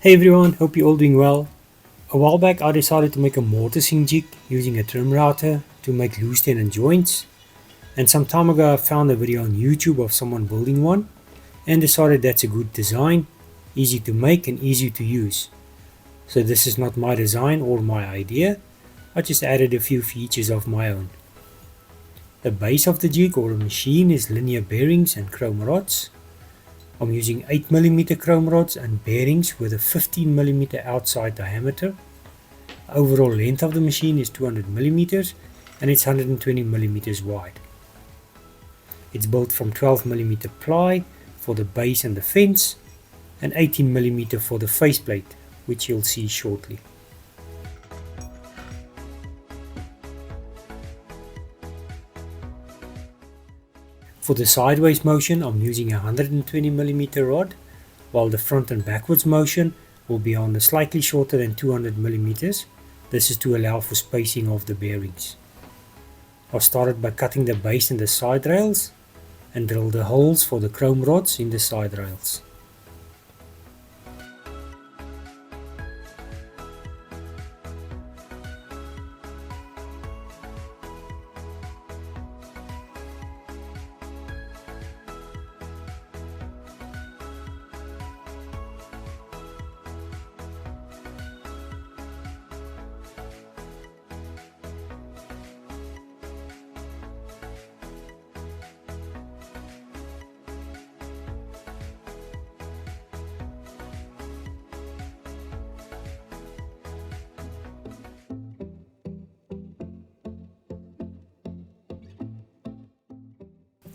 Hey everyone, hope you're all doing well. A while back I decided to make a mortising jig using a trim router to make loose tenon joints, and some time ago I found a video on YouTube of someone building one and decided that's a good design, easy to make and easy to use. So this is not my design or my idea, I just added a few features of my own. The base of the jig or machine is linear bearings and chrome rods. I'm using 8mm chrome rods and bearings with a 15mm outside diameter. The overall length of the machine is 200mm and it's 120mm wide. It's built from 12mm ply for the base and the fence and 18mm for the faceplate, which you'll see shortly. For the sideways motion I'm using a 120mm rod, while the front and backwards motion will be on a slightly shorter than 200mm. This is to allow for spacing of the bearings. I started by cutting the base and the side rails and drilled the holes for the chrome rods in the side rails.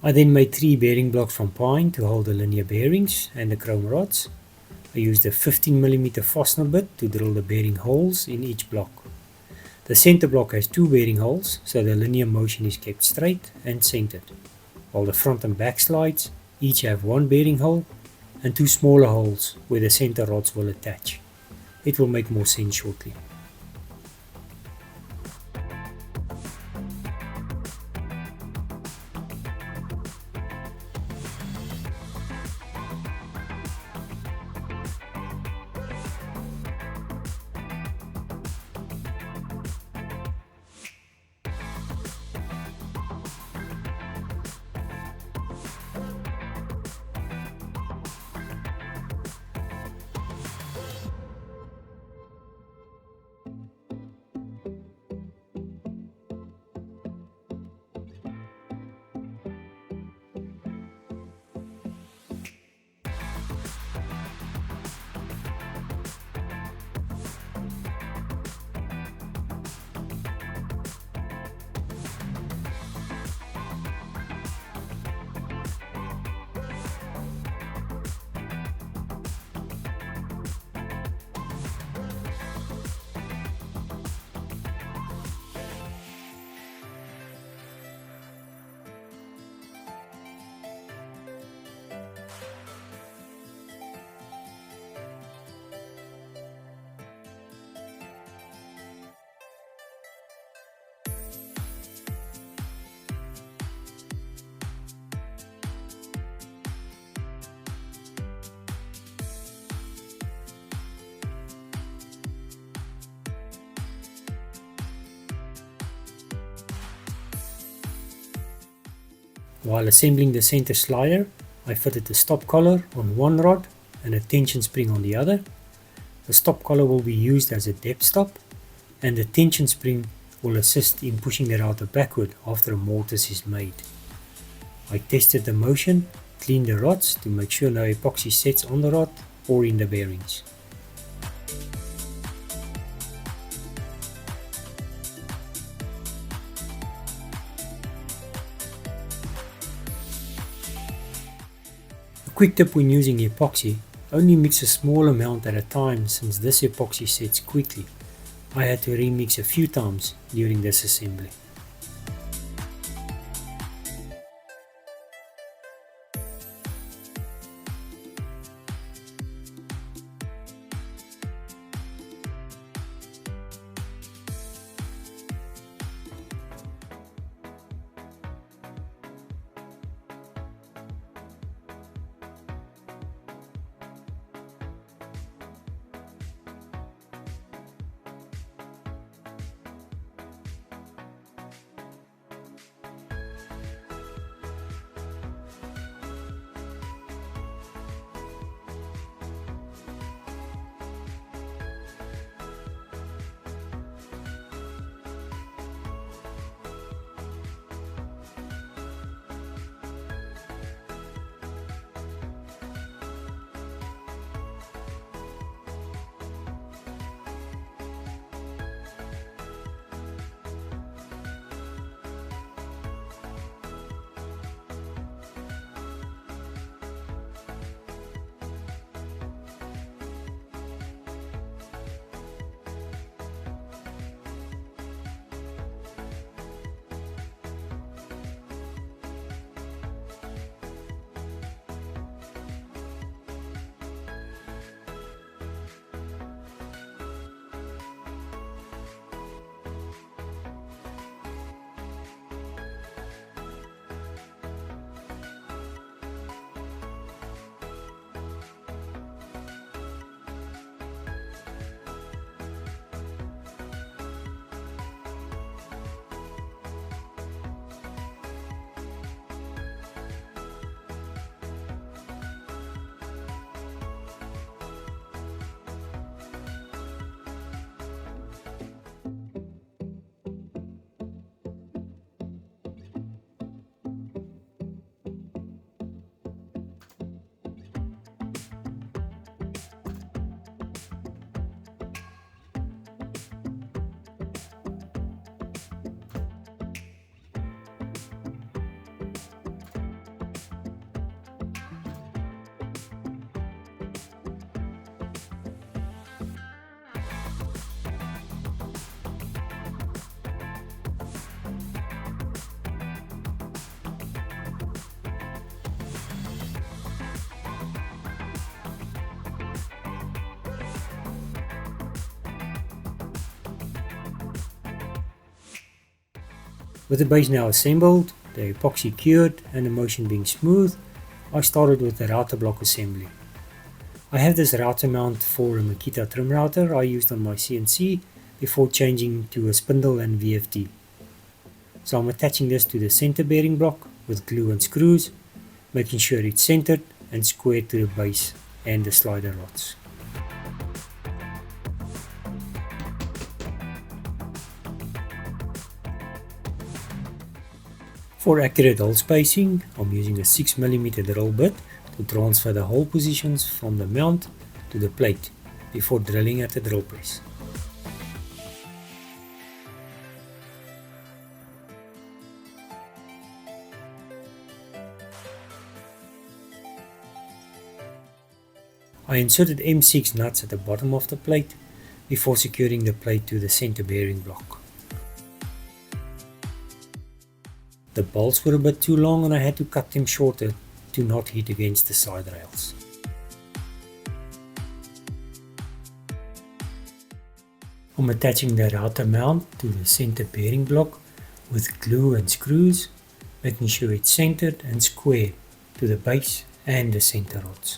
I then made 3 bearing blocks from pine to hold the linear bearings and the chrome rods. I used a 15mm Fastener bit to drill the bearing holes in each block. The center block has 2 bearing holes, so the linear motion is kept straight and centered, while the front and back slides each have 1 bearing hole and 2 smaller holes where the center rods will attach. It will make more sense shortly. While assembling the center slider, I fitted the stop collar on one rod and a tension spring on the other. The stop collar will be used as a depth stop, and the tension spring will assist in pushing the router backward after a mortise is made. I tested the motion, cleaned the rods to make sure no epoxy sets on the rod or in the bearings. A quick tip when using epoxy: only mix a small amount at a time, since this epoxy sets quickly. I had to remix a few times during this assembly. With the base now assembled, the epoxy cured and the motion being smooth, I started with the router block assembly. I have this router mount for a Makita trim router I used on my CNC before changing to a spindle and VFD. So I'm attaching this to the center bearing block with glue and screws, making sure it's centered and squared to the base and the slider rods. For accurate hole spacing, I'm using a 6mm drill bit to transfer the hole positions from the mount to the plate before drilling at the drill press. I inserted M6 nuts at the bottom of the plate before securing the plate to the center bearing block. The bolts were a bit too long and I had to cut them shorter to not hit against the side rails. I'm attaching the router mount to the center bearing block with glue and screws, making sure it's centered and square to the base and the center rods.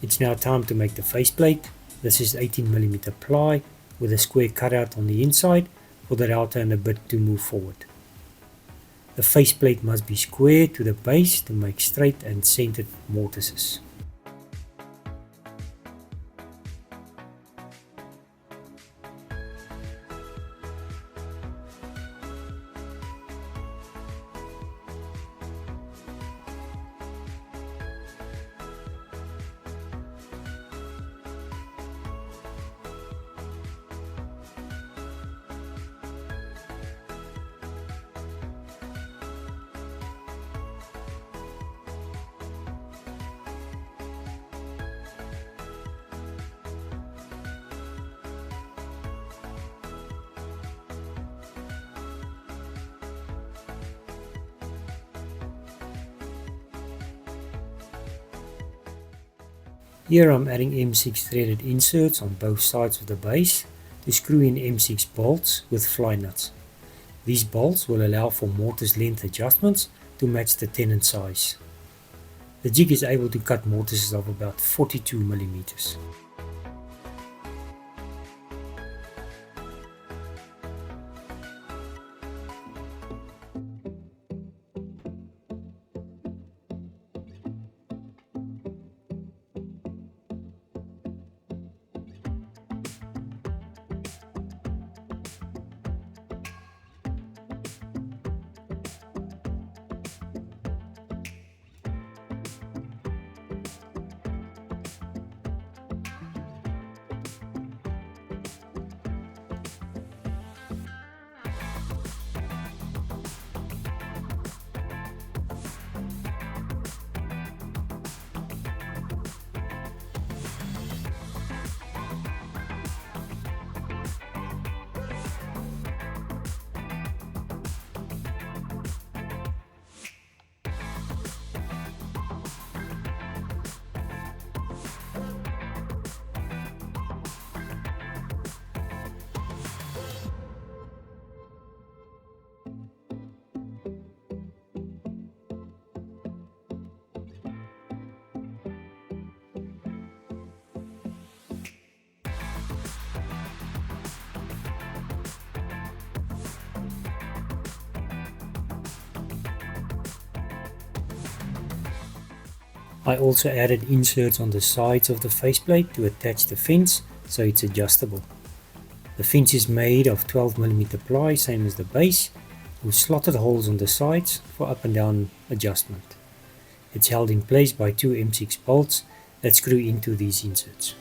It's now time to make the faceplate. This is 18mm ply with a square cutout on the inside for the router and the bit to move forward. The faceplate must be square to the base to make straight and centered mortises. Here I'm adding M6 threaded inserts on both sides of the base to screw in M6 bolts with fly nuts. These bolts will allow for mortise length adjustments to match the tenon size. The jig is able to cut mortises of about 42mm. I also added inserts on the sides of the faceplate to attach the fence so it's adjustable. The fence is made of 12mm ply, same as the base, with slotted holes on the sides for up and down adjustment. It's held in place by two M6 bolts that screw into these inserts.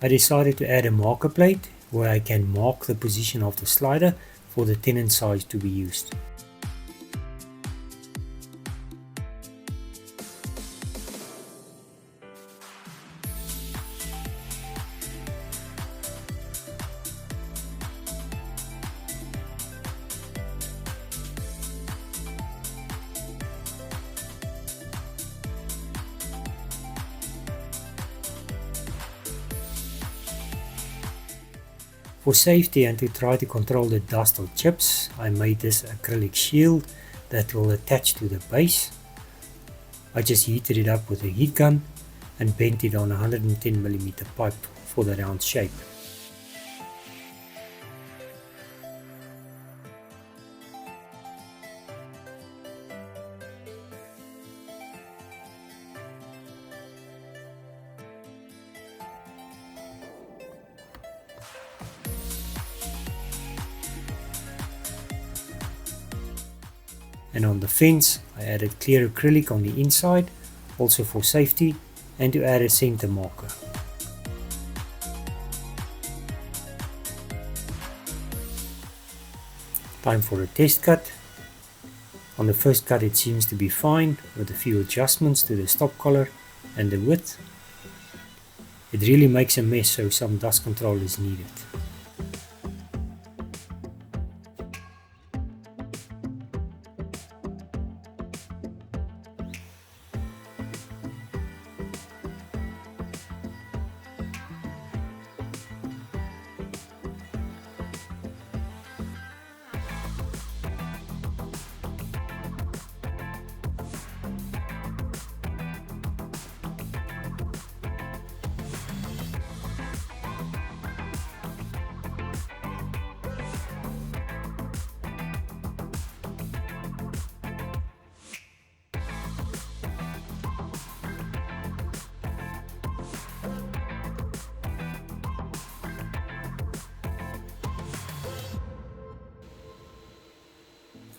I decided to add a marker plate where I can mark the position of the slider for the tenon size to be used. For safety and to try to control the dust or chips, I made this acrylic shield that will attach to the base. I just heated it up with a heat gun and bent it on a 110mm pipe for the round shape. And on the fence, I added clear acrylic on the inside, also for safety, and to add a center marker. Time for a test cut. On the first cut it seems to be fine, with a few adjustments to the stop collar and the width. It really makes a mess, so some dust control is needed.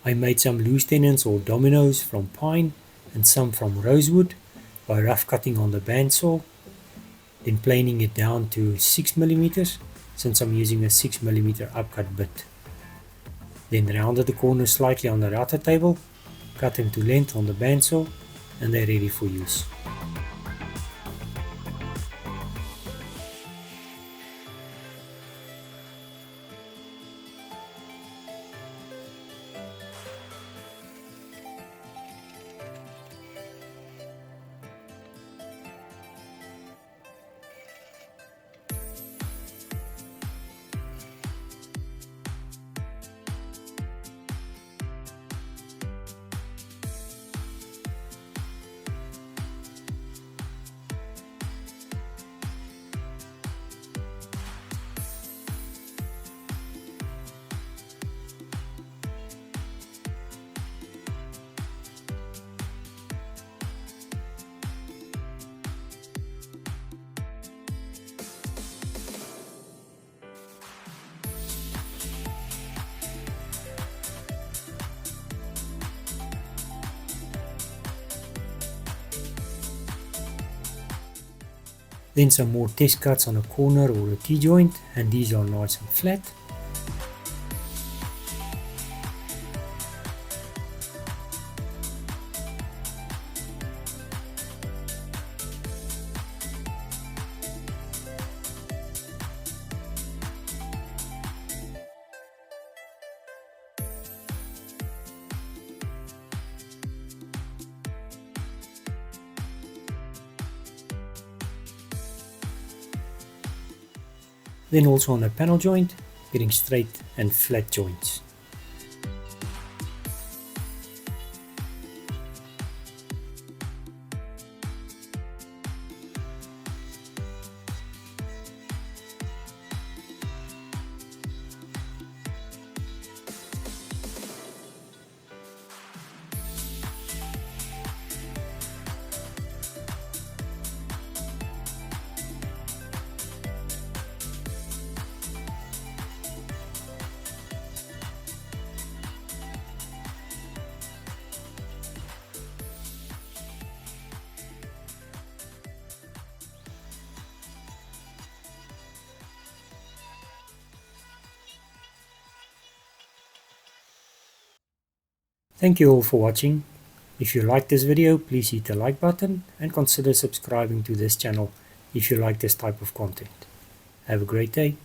I made some loose tenons or dominos from pine and some from rosewood by rough cutting on the bandsaw, then planing it down to 6mm since I'm using a 6mm upcut bit. Then rounded the corners slightly on the router table, cut them to length on the bandsaw, and they're ready for use. Then some more test cuts on a corner or a T-joint, and these are nice and flat. Then also on a panel joint, getting straight and flat joints. Thank you all for watching. If you liked this video, please hit the like button and consider subscribing to this channel if you like this type of content. Have a great day.